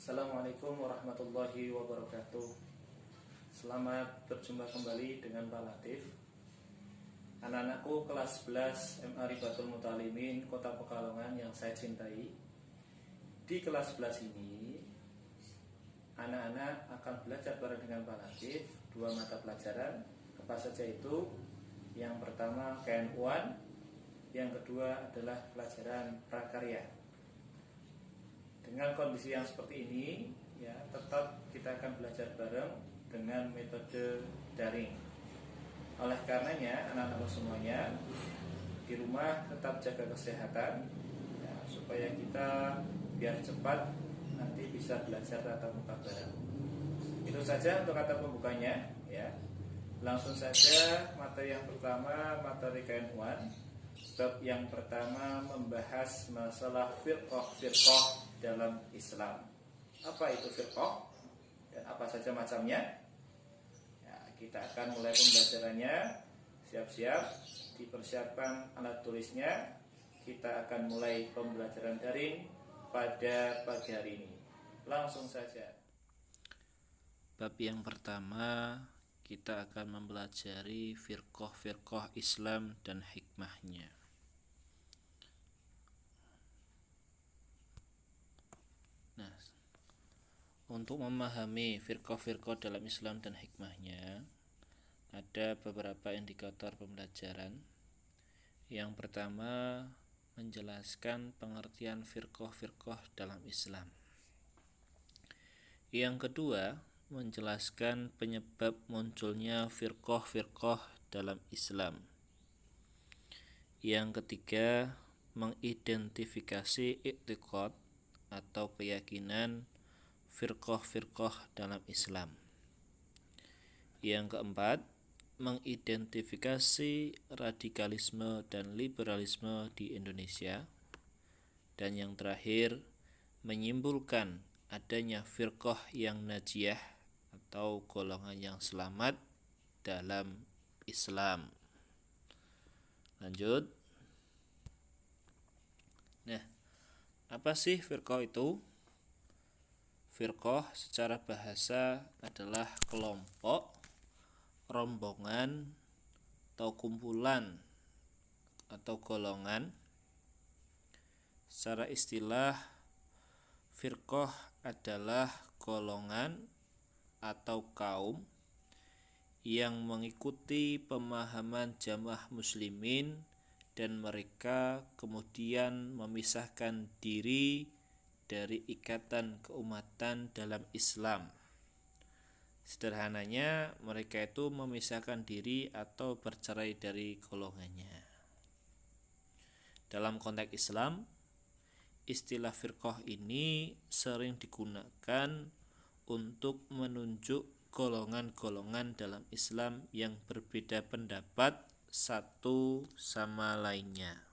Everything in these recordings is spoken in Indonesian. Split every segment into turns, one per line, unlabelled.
Assalamualaikum warahmatullahi wabarakatuh. Selamat berjumpa kembali dengan Pak Latif. Anak-anakku kelas 11 MA Ribatul Mutalimin Kota Pekalongan yang saya cintai. Di kelas 11 ini anak-anak akan belajar bareng dengan Pak Latif dua mata pelajaran. Apa saja itu? Yang pertama KN1, yang kedua adalah pelajaran prakarya. Dengan kondisi yang seperti ini, ya tetap kita akan belajar bareng dengan metode daring. Oleh karenanya, anak-anak semuanya di rumah tetap jaga kesehatan, ya, supaya kita biar cepat nanti bisa belajar tatap muka bareng. Itu saja untuk kata pembukanya, ya. Langsung saja materi yang pertama, materi KN1. Bab yang pertama membahas masalah firqah dalam Islam. Apa itu firqah dan apa saja macamnya? Ya, kita akan mulai pembelajarannya. Siap-siap, dipersiapkan alat tulisnya. Kita akan mulai pembelajaran daring pada pagi hari ini. Langsung saja.
Bab yang pertama, kita akan mempelajari firqah Islam dan hikmahnya. Nah, untuk memahami firqah dalam Islam dan hikmahnya, ada beberapa indikator pembelajaran. Yang pertama, menjelaskan pengertian firqah dalam Islam. Yang kedua, menjelaskan penyebab munculnya firqah dalam Islam. Yang ketiga, mengidentifikasi i'tiqad atau keyakinan firqah dalam Islam. Yang keempat, mengidentifikasi radikalisme dan liberalisme di Indonesia. Dan yang terakhir, menyimpulkan adanya firqah yang najiyah atau golongan yang selamat dalam Islam. Lanjut. Nah, apa sih firqah itu? Firqah secara bahasa adalah kelompok, rombongan, atau kumpulan atau golongan. Secara istilah, firqah adalah golongan atau kaum yang mengikuti pemahaman jamaah muslimin dan mereka kemudian memisahkan diri dari ikatan keumatan dalam Islam. Sederhananya, mereka itu memisahkan diri atau bercerai dari golongannya. Dalam konteks Islam, istilah firqah ini sering digunakan untuk menunjuk golongan-golongan dalam Islam yang berbeda pendapat satu sama lainnya.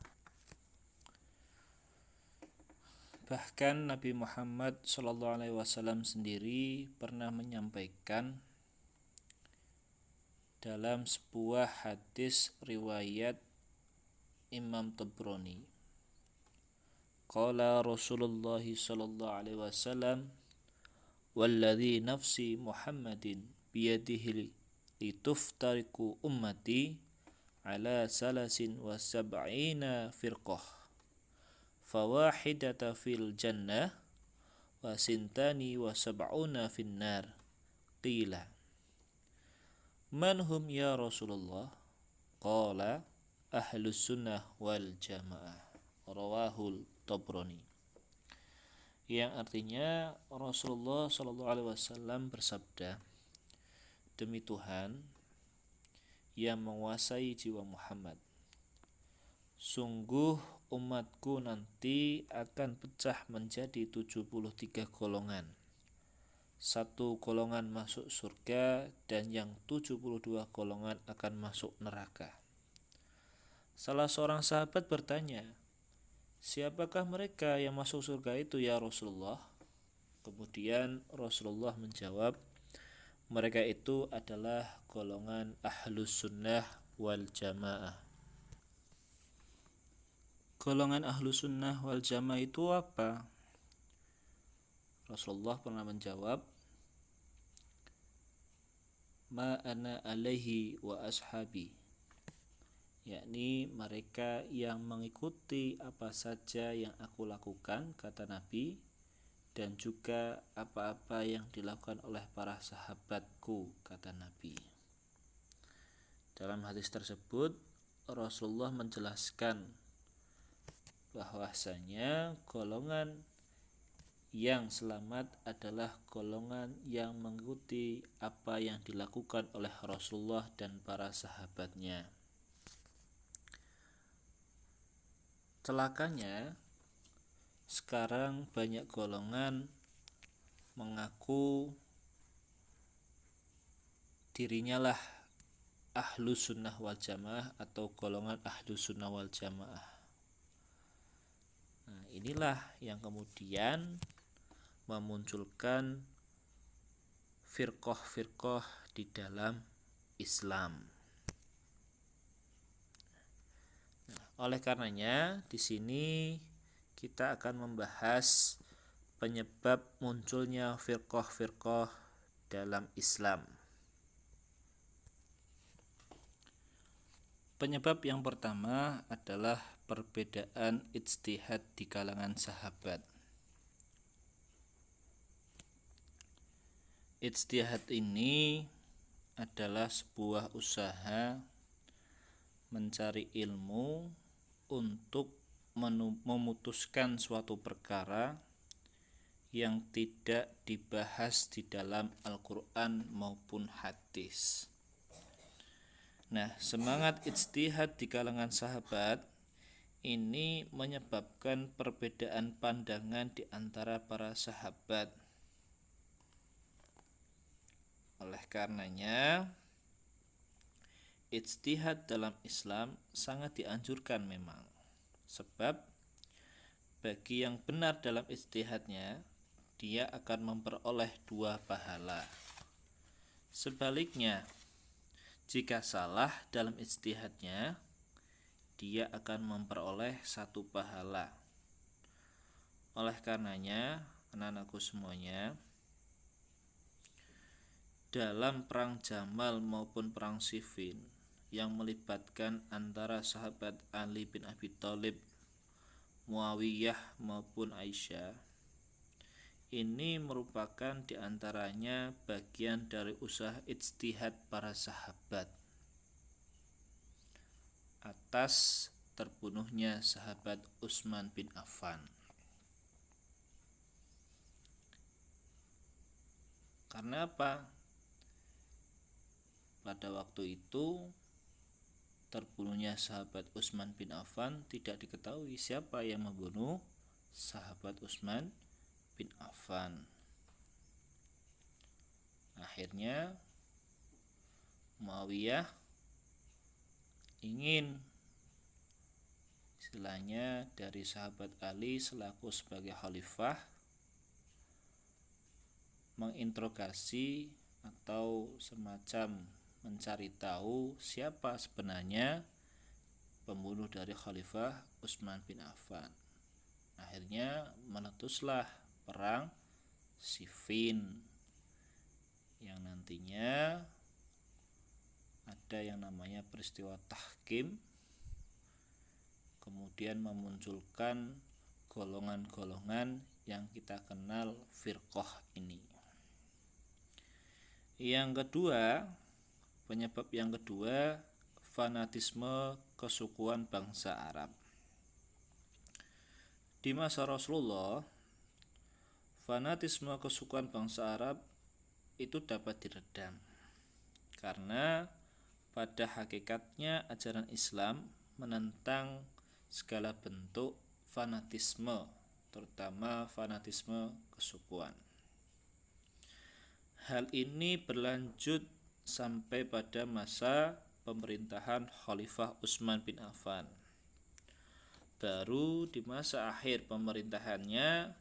Bahkan Nabi Muhammad SAW sendiri pernah menyampaikan dalam sebuah hadis riwayat Imam Tabrani. Qala Rasulullah SAW, walladzi nafsi Muhammadin biyadihi lituftariku ummati ala salasin wa sab'ina firqah fawahidata fil jannah wa sintani wa sab'una fin nar. Qila man hum ya Rasulullah? Qala ahlus sunnah wal jamaah. Rawahul Tabrani. Yang artinya Rasulullah SAW bersabda, demi Tuhan yang menguasai jiwa Muhammad, sungguh umatku nanti akan pecah menjadi 73 golongan. Satu golongan masuk surga dan yang 72 golongan akan masuk neraka. Salah seorang sahabat bertanya, siapakah mereka yang masuk surga itu ya Rasulullah? Kemudian Rasulullah menjawab, mereka itu adalah golongan ahlus sunnah wal jamaah. Golongan ahlus sunnah wal jamaah itu apa? Rasulullah pernah menjawab, ma ana alaihi wa ashabi, yakni mereka yang mengikuti apa saja yang aku lakukan, kata Nabi, dan juga apa-apa yang dilakukan oleh para sahabatku, kata Nabi. Dalam hadis tersebut Rasulullah menjelaskan bahwasanya golongan yang selamat adalah golongan yang mengikuti apa yang dilakukan oleh Rasulullah dan para sahabatnya. Celakanya sekarang banyak golongan mengaku dirinya lah ahlu sunnah wal jamaah atau golongan ahlu sunnah wal jamaah. Nah, inilah yang kemudian memunculkan firqah-firqah di dalam Islam. Nah, oleh karenanya di sini kita akan membahas penyebab munculnya firqah-firqah dalam Islam. Penyebab yang pertama adalah perbedaan ijtihad di kalangan sahabat. Ijtihad ini adalah sebuah usaha mencari ilmu untuk memutuskan suatu perkara yang tidak dibahas di dalam Al-Quran maupun hadis. Nah, semangat ijtihad di kalangan sahabat ini menyebabkan perbedaan pandangan di antara para sahabat. Oleh karenanya, ijtihad dalam Islam sangat dianjurkan memang. Sebab bagi yang benar dalam ijtihadnya, dia akan memperoleh 2 pahala. Sebaliknya, jika salah dalam ijtihadnya, dia akan memperoleh 1 pahala. Oleh karenanya, anak-anakku semuanya, dalam perang Jamal maupun perang Siffin yang melibatkan antara sahabat Ali bin Abi Thalib, Muawiyah maupun Aisyah, ini merupakan diantaranya bagian dari usaha ijtihad para sahabat atas terbunuhnya sahabat Utsman bin Affan. Karena apa? Pada waktu itu terbunuhnya sahabat Utsman bin Affan tidak diketahui siapa yang membunuh sahabat Utsman bin Affan. Akhirnya Muawiyah ingin istilahnya dari sahabat Ali selaku sebagai khalifah menginterogasi atau semacam mencari tahu siapa sebenarnya pembunuh dari khalifah Utsman bin Affan. Akhirnya meletuslah perang Siffin yang nantinya ada yang namanya peristiwa tahkim, kemudian memunculkan golongan-golongan yang kita kenal firqah ini. Yang kedua, penyebab yang kedua, fanatisme kesukuan bangsa Arab. Di masa Rasulullah, fanatisme kesukuan bangsa Arab itu dapat diredam karena pada hakikatnya ajaran Islam menentang segala bentuk fanatisme, terutama fanatisme kesukuan. Hal ini berlanjut sampai pada masa pemerintahan Khalifah Utsman bin Affan. Baru di masa akhir pemerintahannya,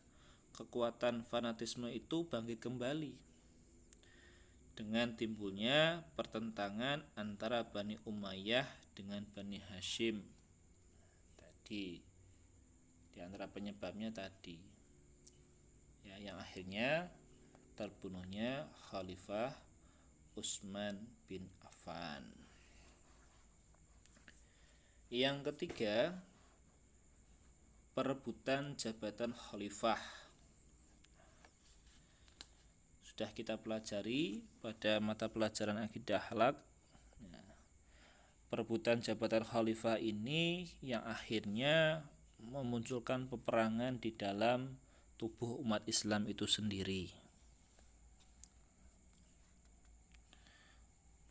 kekuatan fanatisme itu bangkit kembali dengan timbulnya pertentangan antara Bani Umayyah dengan Bani Hashim. Tadi di antara penyebabnya tadi ya, yang akhirnya terbunuhnya Khalifah Utsman bin Affan. Yang ketiga, perebutan jabatan khalifah. Sudah kita pelajari pada mata pelajaran akidah akhlak. Perebutan jabatan khalifah ini yang akhirnya memunculkan peperangan di dalam tubuh umat Islam itu sendiri.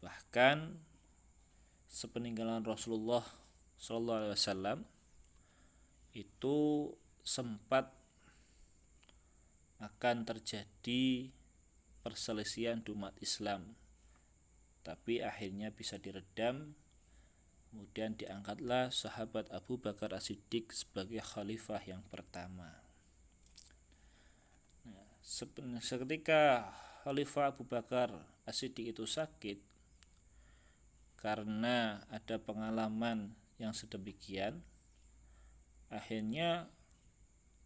Bahkan sepeninggalan Rasulullah SAW itu sempat akan terjadi perselisihan di umat Islam, tapi akhirnya bisa diredam. Kemudian diangkatlah sahabat Abu Bakar As-Siddiq sebagai khalifah yang pertama. Seketika Khalifah Abu Bakar As-Siddiq itu sakit, karena ada pengalaman yang sedemikian, akhirnya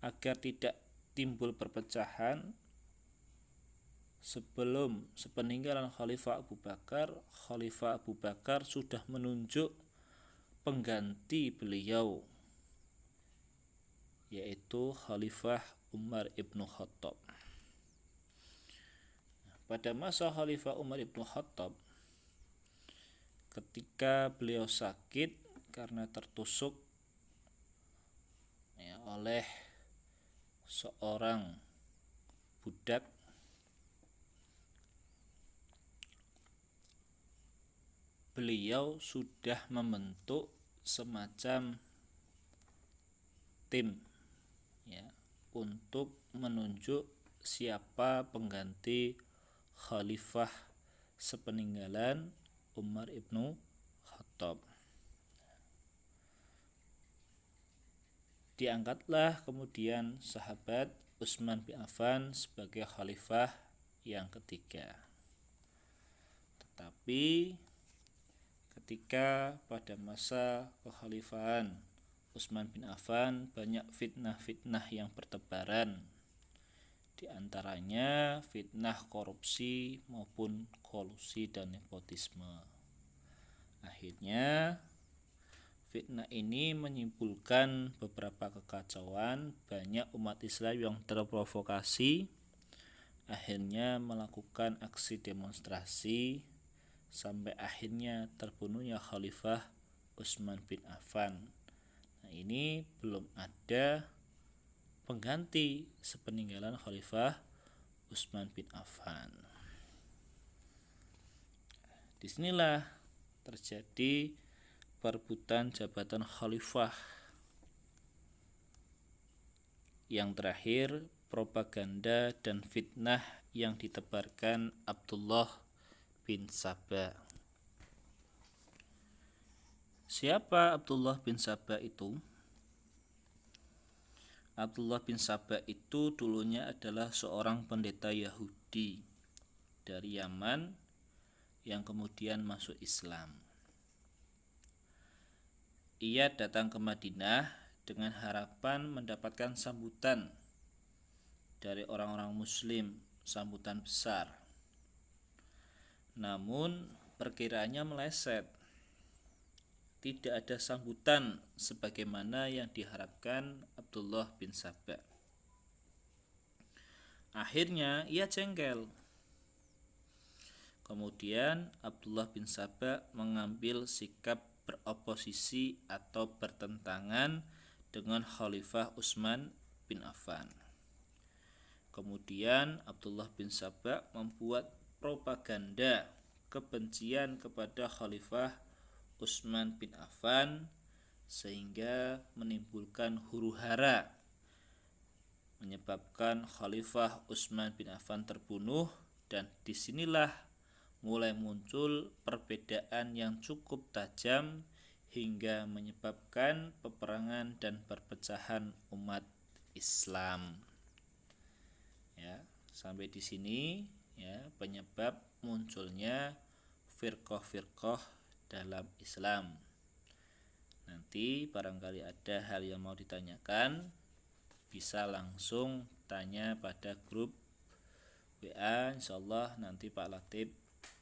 agar tidak timbul perpecahan, sebelum sepeninggalan Khalifah Abu Bakar sudah menunjuk pengganti beliau, yaitu Khalifah Umar ibnu Khattab. Pada masa Khalifah Umar ibnu Khattab, ketika beliau sakit karena tertusuk oleh seorang budak, beliau sudah membentuk semacam tim untuk menunjuk siapa pengganti khalifah sepeninggalan Umar ibnu Khattab. Diangkatlah kemudian sahabat Utsman bin Affan sebagai khalifah yang ketiga. Tetapi ketika pada masa kekhalifahan Utsman bin Affan banyak fitnah-fitnah yang bertebaran, di antaranya fitnah korupsi maupun kolusi dan nepotisme. Akhirnya fitnah ini menyimpulkan beberapa kekacauan, banyak umat Islam yang terprovokasi, akhirnya melakukan aksi demonstrasi, sampai akhirnya terbunuhnya Khalifah Utsman bin Affan. Nah, ini belum ada pengganti sepeninggalan Khalifah Utsman bin Affan. Disinilah terjadi perebutan jabatan khalifah. Yang terakhir, propaganda dan fitnah yang ditebarkan Abdullah bin Saba. Siapa Abdullah bin Saba itu? Abdullah bin Saba itu dulunya adalah seorang pendeta Yahudi dari Yaman yang kemudian masuk Islam. Ia datang ke Madinah dengan harapan mendapatkan sambutan dari orang-orang Muslim, sambutan besar. Namun perkiraannya meleset. Tidak ada sambutan sebagaimana yang diharapkan Abdullah bin Saba. Akhirnya ia jengkel. Kemudian Abdullah bin Saba mengambil sikap beroposisi atau bertentangan dengan Khalifah Utsman bin Affan. Kemudian Abdullah bin Saba membuat propaganda kebencian kepada Khalifah Utsman bin Affan sehingga menimbulkan huru-hara, menyebabkan Khalifah Utsman bin Affan terbunuh, dan disinilah mulai muncul perbedaan yang cukup tajam hingga menyebabkan peperangan dan perpecahan umat Islam. Sampai di sini penyebab munculnya firqah-firqah dalam Islam. Nanti barangkali ada hal yang mau ditanyakan, bisa langsung tanya pada grup WA. Insyaallah nanti Pak Latif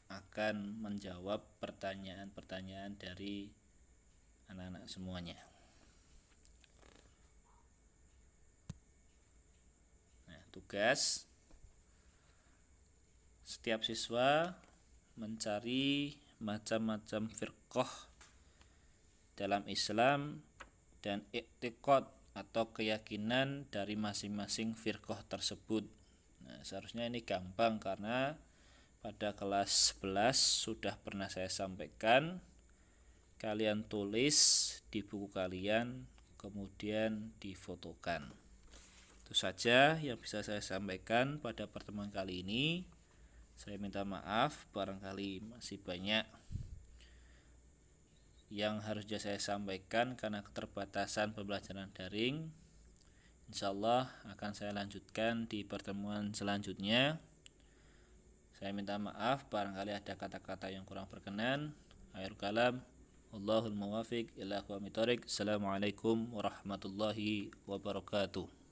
akan menjawab pertanyaan-pertanyaan dari anak-anak semuanya. Nah, tugas setiap siswa mencari macam-macam firqah dalam Islam dan i'tiqad atau keyakinan dari masing-masing firqah tersebut. Nah, seharusnya ini gampang karena pada kelas 11 sudah pernah saya sampaikan. Kalian tulis di buku kalian, kemudian difotokan. Itu saja yang bisa saya sampaikan pada pertemuan kali ini. Saya minta maaf barangkali masih banyak yang harusnya saya sampaikan karena keterbatasan pembelajaran daring. Insyaallah akan saya lanjutkan di pertemuan selanjutnya. Saya minta maaf barangkali ada kata-kata yang kurang berkenan. Akhirul kalam, Allahul muwafiq ila aqwamit thoriq. Assalamualaikum warahmatullahi wabarakatuh.